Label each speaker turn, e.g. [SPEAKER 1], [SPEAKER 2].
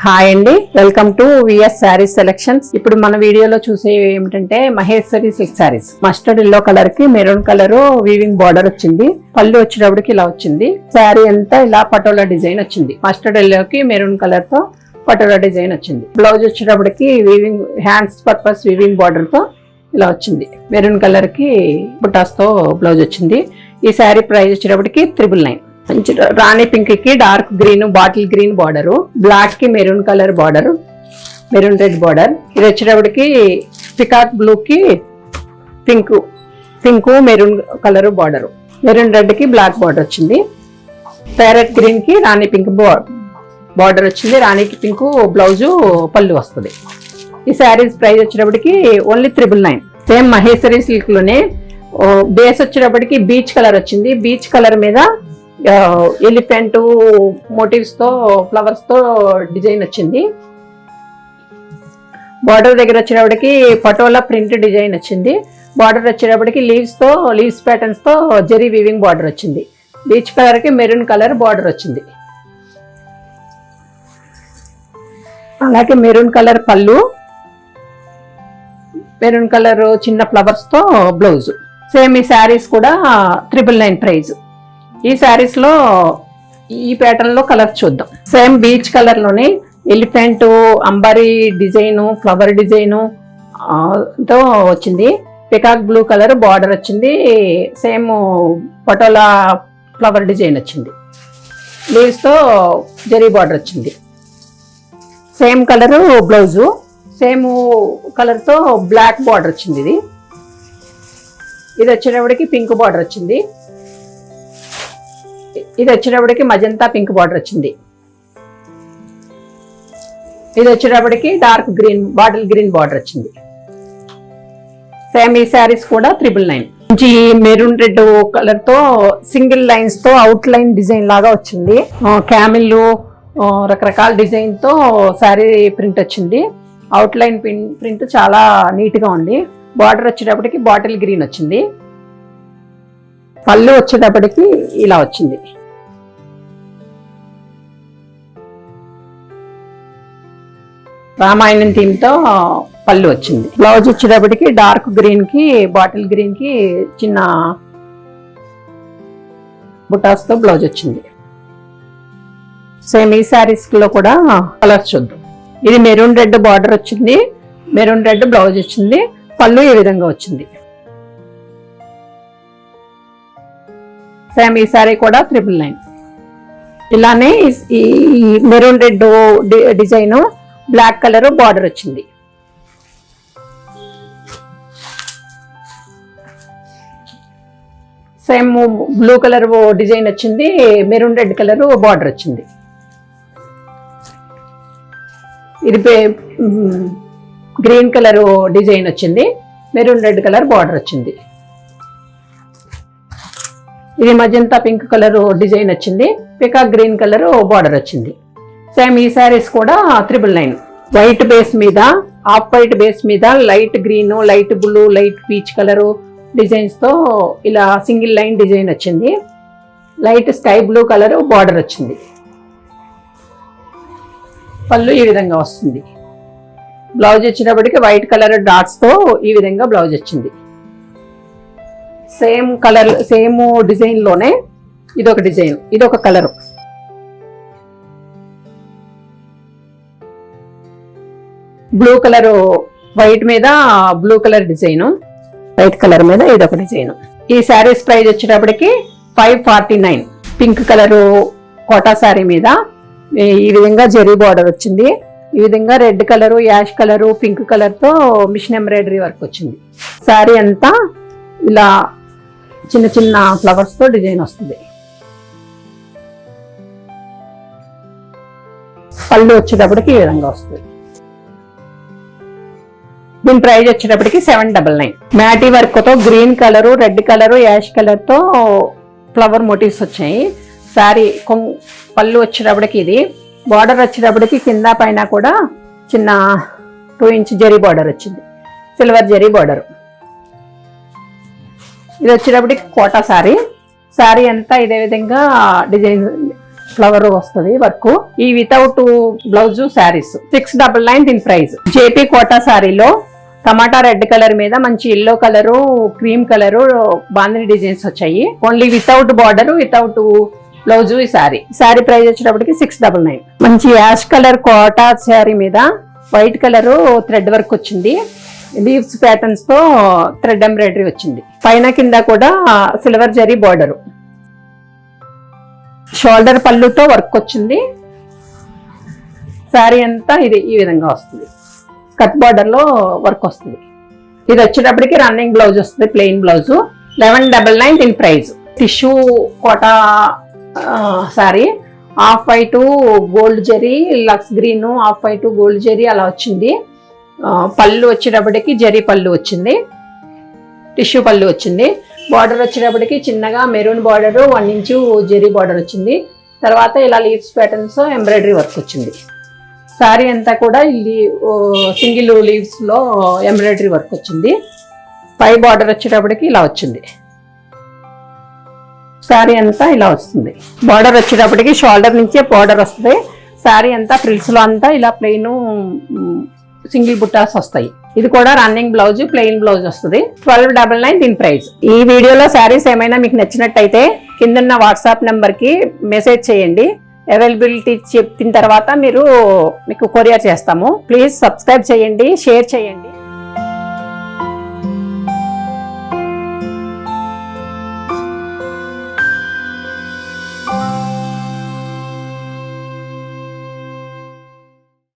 [SPEAKER 1] Hi అండి, welcome to VS saris selections. ఇప్పుడు మన వీడియోలో చూసే ఏమిటంటే Maheshwari silk saris. Mustard yellow colour కి మెరూన్ కలర్ వీవింగ్ బార్డర్ వచ్చింది. పళ్ళు వచ్చేటప్పటికి ఇలా వచ్చింది. శారీ అంతా ఇలా పటోలా డిజైన్ వచ్చింది. మస్టర్డ్ ఎల్లోకి మెరూన్ కలర్ తో పటోలా డిజైన్ వచ్చింది. బ్లౌజ్ వచ్చేటప్పటికి weaving hands purpose weaving border తో ఇలా వచ్చింది. మెరూన్ కలర్ కి బుటాస్ తో బ్లౌజ్ వచ్చింది. ఈ శారీ ప్రైస్ వచ్చేటప్పటికి 999. మంచి రాణి పింక్ కి dark green bottle green border, black కి maroon colour border, maroon red border. ఇది వచ్చేటప్పటికి పికాక్ బ్లూ కి pink maroon colour border, maroon red కి బ్లాక్ బార్డర్ వచ్చింది. ప్యారెట్ గ్రీన్ కి రాణి పింక్ బార్డర్ వచ్చింది. రాణి పింక్ బ్లౌజ్ పళ్ళు వస్తుంది. ఈ శారీస్ ప్రైస్ వచ్చేటప్పటికి ఓన్లీ 999. సేమ్ మహేశ్వరి సిల్క్ లోనే బేస్ వచ్చేటప్పటికి బీచ్ కలర్ వచ్చింది. బీచ్ కలర్ మీద ఎలిఫెంట్ మోటివ్స్ తో ఫ్లవర్స్ తో డిజైన్ వచ్చింది. బార్డర్ దగ్గర వచ్చేటప్పటికి పటోలా ప్రింట్ డిజైన్ వచ్చింది. బార్డర్ వచ్చేటప్పటికి లీవ్స్ ప్యాటర్న్స్ తో జెరీ వీవింగ్ బార్డర్ వచ్చింది. బీచ్ కలర్ కి మెరూన్ కలర్ బార్డర్ వచ్చింది. అలాగే మెరూన్ కలర్ పళ్ళు, మెరూన్ కలర్ చిన్న ఫ్లవర్స్ తో బ్లౌజ్. సేమ్ ఈ శారీస్ కూడా 999 ప్రైజ్. ఈ శారీస్ లో ఈ ప్యాటర్న్ లో కలర్ చూద్దాం. సేమ్ బీచ్ కలర్ లోనే ఎలిఫెంట్ అంబరీ డిజైన్ ఫ్లవర్ డిజైన్ తో వచ్చింది. పికాక్ బ్లూ కలర్ బార్డర్ వచ్చింది. సేమ్ పటోలా ఫ్లవర్ డిజైన్ వచ్చింది. లీవ్స్ తో జరీ బార్డర్ వచ్చింది. Same colour blouse, same colour తో బ్లాక్ బార్డర్ వచ్చింది. ఇది వచ్చేటప్పటికి పింక్ బార్డర్ వచ్చింది. ఇది వచ్చేటప్పటికి మజంతా పింక్ బార్డర్ వచ్చింది. ఇది వచ్చేటప్పటికి dark green bottle green border వచ్చింది. సేమ్ ఈ శారీస్ కూడా 999. మంచి మెరూన్ రెడ్ కలర్ తో సింగిల్ లైన్స్ తో అవుట్ లైన్ డిజైన్ లాగా వచ్చింది. క్యామిల్ రకరకాల డిజైన్ తో శారీ ప్రింట్ వచ్చింది. అవుట్ లైన్ ప్రింట్ చాలా నీట్ గా ఉంది. బార్డర్ వచ్చేటప్పటికి బాటిల్ గ్రీన్ వచ్చింది. పళ్ళు వచ్చేటప్పటికి ఇలా వచ్చింది. రామాయణం థీమ్ తో పళ్ళు వచ్చింది. బ్లౌజ్ వచ్చేటప్పటికి డార్క్ గ్రీన్ కి బాటిల్ గ్రీన్ కి చిన్న బుటాస్ తో బ్లౌజ్ వచ్చింది. సేమ్ ఈ శారీస్ లో కూడా కలర్ చూద్దాం. ఇది మెరూన్ రెడ్ బార్డర్ వచ్చింది. మెరూన్ రెడ్ బ్లౌజ్ వచ్చింది. పళ్ళు ఈ విధంగా వచ్చింది. సేమ్ ఈ శారీ కూడా 999. ఇలానే ఈ maroon red design black colour border వచ్చింది. సేమ్ బ్లూ కలర్ డిజైన్ వచ్చింది. మెరూన్ రెడ్ కలర్ బార్డర్ వచ్చింది. ఇది గ్రీన్ కలర్ డిజైన్ వచ్చింది. మెరూన్ రెడ్ కలర్ బార్డర్ వచ్చింది. ఇది మజంతా పింక్ కలర్ డిజైన్ వచ్చింది. పికాక్ గ్రీన్ కలర్ బార్డర్ వచ్చింది. సేమ్ ఈ శారీస్ కూడా 999. వైట్ బేస్ మీద ఆఫ్ వైట్ బేస్ మీద light green light blue light peach colour designs తో ఇలా సింగిల్ లైన్ డిజైన్ వచ్చింది. Light sky blue colour border వచ్చింది. పళ్ళు ఈ విధంగా వస్తుంది. బ్లౌజ్ వచ్చినప్పటికీ వైట్ కలర్ డాట్స్ తో ఈ విధంగా బ్లౌజ్ వచ్చింది. సేమ్ కలర్ సేమ్ డిజైన్ లోనే ఇదొక డిజైన్, ఇదొక కలర్. బ్లూ కలర్ వైట్ మీద blue colour design, white colour మీద ఇదొక డిజైన్. ఈ శారీస్ ప్రైస్ వచ్చేటప్పటికి 549. పింక్ కలర్ కోటా శారీ మీద ఈ విధంగా జెరీ బార్డర్ వచ్చింది. ఈ విధంగా red colour ash colour pink colour తో మిషన్ ఎంబ్రాయిడరీ వర్క్ వచ్చింది. శారీ అంతా ఇలా చిన్న చిన్న ఫ్లవర్స్ తో డిజైన్ వస్తుంది. పళ్ళు వచ్చేటప్పటికి ఈ విధంగా వస్తుంది. దీని ప్రైస్ వచ్చేటప్పటికి 799. మ్యాటీ వర్క్ తో green colour red colour ash colour తో ఫ్లవర్ మోటివ్స్ వచ్చాయి. శారీ పళ్ళు వచ్చేటప్పటికి ఇది బార్డర్ వచ్చేటప్పటికి కింద పైన కూడా చిన్న 2 ఇంచ్ జరీ బార్డర్ వచ్చింది. Silver zari border. ఇది వచ్చేటప్పటికి కోటా శారీ. శారీ అంతా ఇదే విధంగా డిజైన్ ఫ్లవర్ వస్తుంది వర్క్. ఈ వితౌట్ బ్లౌజ్ శారీస్ 699 దీని ప్రైస్. జేపీ కోటా శారీలో టమాటా రెడ్ కలర్ మీద మంచి yellow colour, cream colour bandhani designs వచ్చాయి. Only without border, without blouse ఈ శారీ ప్రైస్ వచ్చేటప్పటికి 699. మంచి యాష్ కలర్ కోటా శారీ మీద వైట్ కలర్ థ్రెడ్ వర్క్ వచ్చింది. లీవ్స్ ప్యాటర్న్స్ తో థ్రెడ్ ఎంబ్రాయిడరీ వచ్చింది. పైన కింద కూడా సిల్వర్ జరీ బార్డర్. షోల్డర్ పళ్ళుతో వర్క్ వచ్చింది. శారీ అంతా ఇది ఈ విధంగా వస్తుంది. కట్ బార్డర్ లో వర్క్ వస్తుంది. ఇది వచ్చేటప్పటికి రన్నింగ్ బ్లౌజ్ వస్తుంది, ప్లెయిన్ బ్లౌజ్. 1199 దీని price. Tissue Kota sari off white gold zari, లక్స్ green, off white gold zari అలా వచ్చింది. పళ్ళు వచ్చేటప్పటికి జరీ పళ్ళు వచ్చింది, టిష్యూ పళ్ళు వచ్చింది. బార్డర్ వచ్చేటప్పటికి చిన్నగా maroon border, 1 inch zari border వచ్చింది. తర్వాత ఇలా లీవ్స్ ప్యాటర్న్స్ ఎంబ్రాయిడరీ వర్క్ వచ్చింది. శారీ అంతా కూడా సింగిల్ లీవ్స్ లో ఎంబ్రాయిడరీ వర్క్ వచ్చింది. పై బార్డర్ వచ్చేటప్పటికి ఇలా వచ్చింది. శారీ అంతా ఇలా వస్తుంది. బార్డర్ వచ్చేటప్పటికి షోల్డర్ నుంచే బార్డర్ వస్తుంది. శారీ అంతా ఫ్రిల్స్ లో అంతా ఇలా ప్లెయిన్ సింగిల్ బుట్టాస్ వస్తాయి. ఇది కూడా రన్నింగ్ బ్లౌజ్, ప్లెయిన్ బ్లౌజ్ వస్తుంది. 1299 దీని ప్రైస్. ఈ వీడియోలో శారీస్ ఏమైనా మీకు నచ్చినట్టయితే కిందన్న వాట్సాప్ నెంబర్ కి మెసేజ్ చేయండి. అవైలబిలిటీ చెప్పిన తర్వాత మీకు కొరియర్ చేస్తాము. ప్లీజ్ సబ్స్క్రైబ్ చేయండి, షేర్ చేయండి.